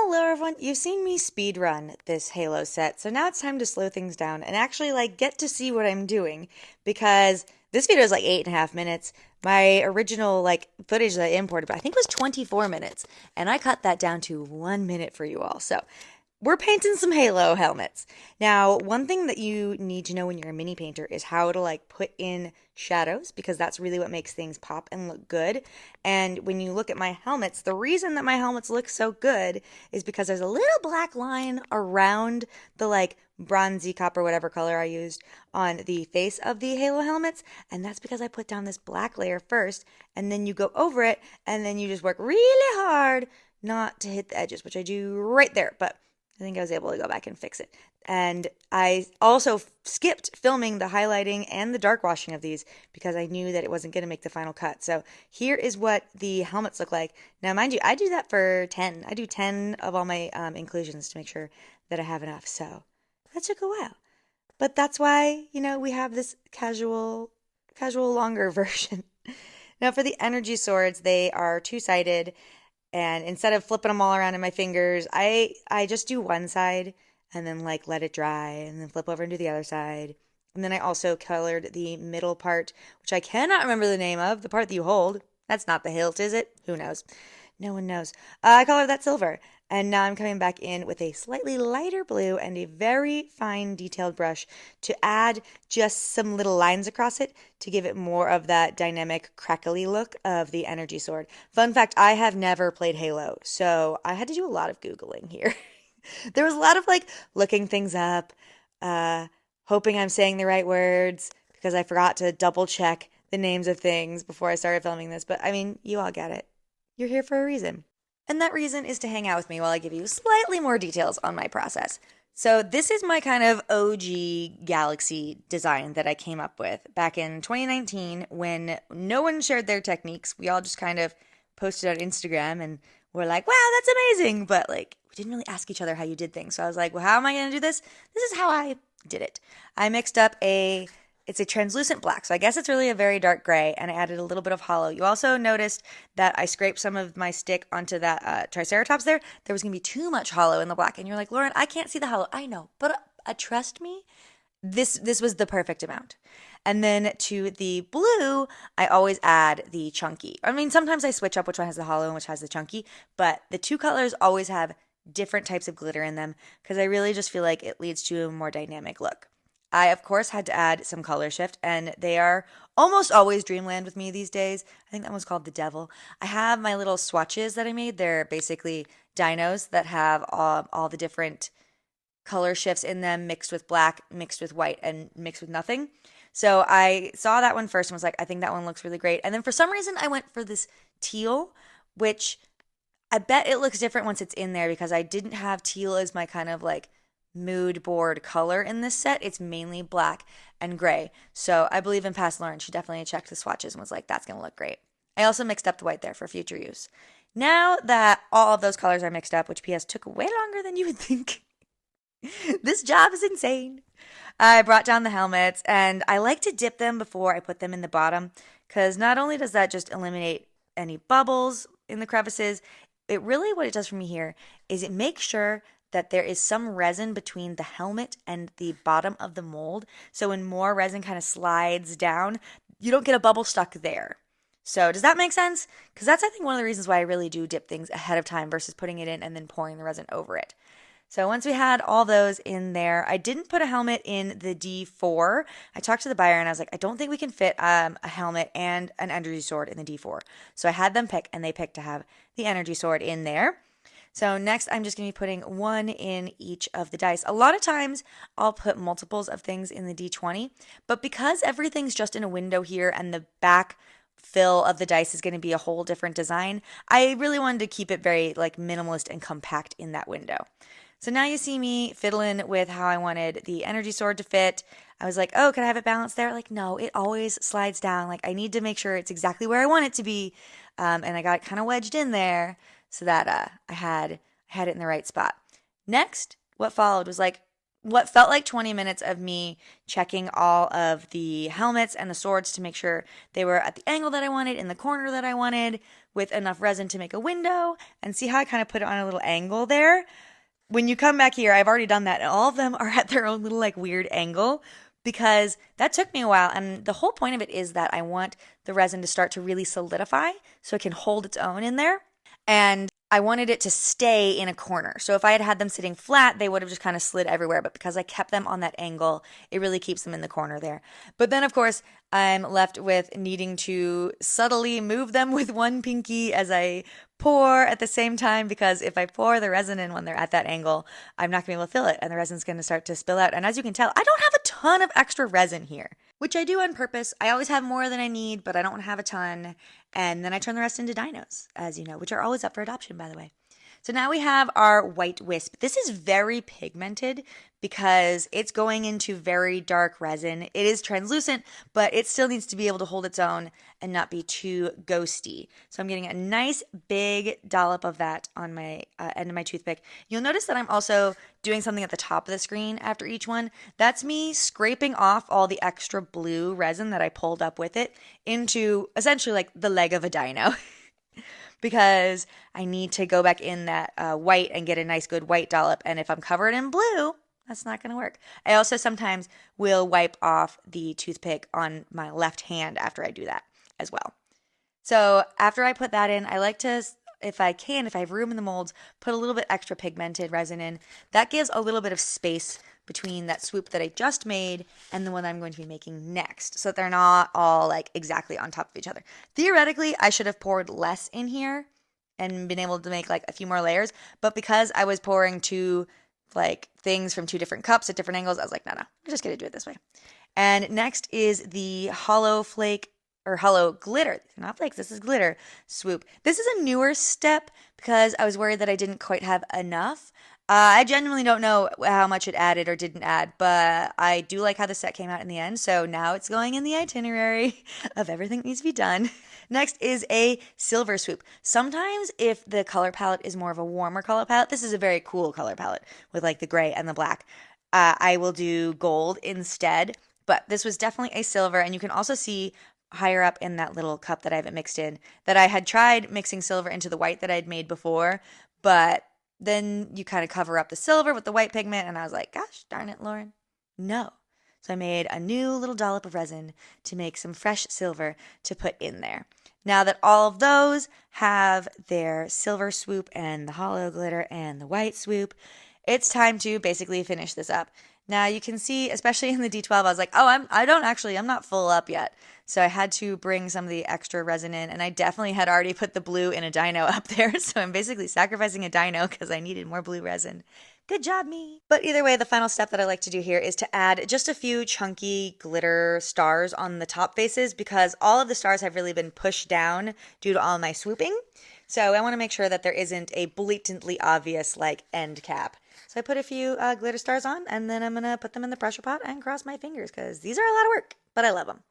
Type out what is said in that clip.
Hello everyone, you've seen me speed run this Halo set, so now it's time to slow things down and actually get to see what I'm doing because this video is like 8.5 minutes. My original footage that I imported, I think was 24 minutes, and I cut that down to 1 minute for you all. So we're painting some Halo helmets. Now, one thing that you need to know when you're a mini painter is how to put in shadows, because that's really what makes things pop and look good. And when you look at my helmets, the reason that my helmets look so good is because there's a little black line around the bronzy copper, whatever color I used on the face of the Halo helmets. And that's because I put down this black layer first, and then you go over it, and then you just work really hard not to hit the edges, which I do right there. But I think I was able to go back and fix it. And I also skipped filming the highlighting and the dark washing of these because I knew that it wasn't going to make the final cut. So here is what the helmets look like. Now, mind you, I do that for 10. I do 10 of all my inclusions to make sure that I have enough. So that took a while. But that's why, we have this casual longer version. Now for the energy swords, they are two-sided. And instead of flipping them all around in my fingers, I just do one side and then let it dry and then flip over and do the other side. And then I also colored the middle part, which I cannot remember the name of, the part that you hold. That's not the hilt, is it? Who knows? No one knows. I colored that silver. And now I'm coming back in with a slightly lighter blue and a very fine detailed brush to add just some little lines across it to give it more of that dynamic, crackly look of the energy sword. Fun fact, I have never played Halo, so I had to do a lot of Googling here. There was a lot of looking things up, hoping I'm saying the right words because I forgot to double check the names of things before I started filming this. But I mean, you all get it. You're here for a reason. And that reason is to hang out with me while I give you slightly more details on my process. So this is my kind of OG Galaxy design that I came up with back in 2019 when no one shared their techniques. We all just kind of posted on Instagram and were like, wow, that's amazing. But we didn't really ask each other how you did things. So I was like, well, how am I going to do this? This is how I did it. I mixed up it's a translucent black, so I guess it's really a very dark gray, and I added a little bit of hollow. You also noticed that I scraped some of my stick onto that Triceratops there. There was going to be too much hollow in the black, and you're like, Lauren, I can't see the hollow. I know, but trust me, this was the perfect amount. And then to the blue, I always add the chunky. I mean, sometimes I switch up which one has the hollow and which has the chunky, but the two colors always have different types of glitter in them because I really just feel like it leads to a more dynamic look. I, of course, had to add some color shift, and they are almost always Dreamland with me these days. I think that one's called the Devil. I have my little swatches that I made. They're basically dinos that have all the different color shifts in them, mixed with black, mixed with white, and mixed with nothing. So I saw that one first and was like, I think that one looks really great. And then for some reason, I went for this teal, which I bet it looks different once it's in there because I didn't have teal as my kind of mood board color in this set. It's mainly black and gray. So I believe in past Lauren, she definitely checked the swatches and was like, that's going to look great. I also mixed up the white there for future use. Now that all of those colors are mixed up, which PS took way longer than you would think, this job is insane. I brought down the helmets and I like to dip them before I put them in the bottom because not only does that just eliminate any bubbles in the crevices, what it does for me here is it makes sure that there is some resin between the helmet and the bottom of the mold. So when more resin kind of slides down, you don't get a bubble stuck there. So does that make sense? Because that's, I think, one of the reasons why I really do dip things ahead of time versus putting it in and then pouring the resin over it. So once we had all those in there, I didn't put a helmet in the D4. I talked to the buyer and I was like, I don't think we can fit a helmet and an energy sword in the D4. So I had them pick and they picked to have the energy sword in there. So next, I'm just going to be putting one in each of the dice. A lot of times, I'll put multiples of things in the D20, but because everything's just in a window here and the back fill of the dice is going to be a whole different design, I really wanted to keep it very minimalist and compact in that window. So now you see me fiddling with how I wanted the energy sword to fit. I was like, oh, can I have it balanced there? No, it always slides down. I need to make sure it's exactly where I want it to be. And I got it kind of wedged in there so that I had it in the right spot. Next, what followed was what felt like 20 minutes of me checking all of the helmets and the swords to make sure they were at the angle that I wanted, in the corner that I wanted, with enough resin to make a window, and see how I kind of put it on a little angle there. When you come back here, I've already done that, and all of them are at their own little like weird angle because that took me a while. And the whole point of it is that I want the resin to start to really solidify so it can hold its own in there. And I wanted it to stay in a corner. So if I had had them sitting flat, they would have just kind of slid everywhere. But because I kept them on that angle, it really keeps them in the corner there. But then, of course, I'm left with needing to subtly move them with one pinky as I pour at the same time, because if I pour the resin in when they're at that angle, I'm not going to be able to fill it and the resin's going to start to spill out. And as you can tell, I don't have a ton of extra resin here, which I do on purpose. I always have more than I need, but I don't have a ton. And then I turn the rest into dinos, as you know, which are always up for adoption, by the way. So now we have our white wisp. This is very pigmented because it's going into very dark resin. It is translucent, but it still needs to be able to hold its own and not be too ghosty. So I'm getting a nice big dollop of that on my end of my toothpick. You'll notice that I'm also doing something at the top of the screen after each one. That's me scraping off all the extra blue resin that I pulled up with it into essentially like the leg of a dino. Because I need to go back in that white and get a nice good white dollop. And if I'm covered in blue, that's not going to work. I also sometimes will wipe off the toothpick on my left hand after I do that as well. So after I put that in, I like to, if I can, if I have room in the molds, put a little bit extra pigmented resin in. That gives a little bit of space between that swoop that I just made and the one I'm going to be making next, so that they're not all like exactly on top of each other. Theoretically, I should have poured less in here and been able to make like a few more layers, but because I was pouring two like things from two different cups at different angles, I was like, no, I'm just gonna do it this way. And next is the hollow flake or hollow glitter, not flakes, this is glitter swoop. This is a newer step because I was worried that I didn't quite have enough. I genuinely don't know how much it added or didn't add, but I do like how the set came out in the end, so now it's going in the itinerary of everything that needs to be done. Next is a silver swoop. Sometimes if the color palette is more of a warmer color palette, this is a very cool color palette with like the gray and the black, I will do gold instead, but this was definitely a silver, and you can also see higher up in that little cup that I haven't mixed in that I had tried mixing silver into the white that I'd made before, but then you kind of cover up the silver with the white pigment, and I was like, gosh darn it, Lauren, no. So I made a new little dollop of resin to make some fresh silver to put in there. Now that all of those have their silver swoop and the hollow glitter and the white swoop, it's time to basically finish this up. Now you can see, especially in the D12, I was like, oh, I'm not full up yet. So I had to bring some of the extra resin in, and I definitely had already put the blue in a dino up there. So I'm basically sacrificing a dino because I needed more blue resin. Good job, me. But either way, the final step that I like to do here is to add just a few chunky glitter stars on the top faces, because all of the stars have really been pushed down due to all my swooping. So I want to make sure that there isn't a blatantly obvious like end cap. So I put a few glitter stars on, and then I'm going to put them in the pressure pot and cross my fingers because these are a lot of work, but I love them.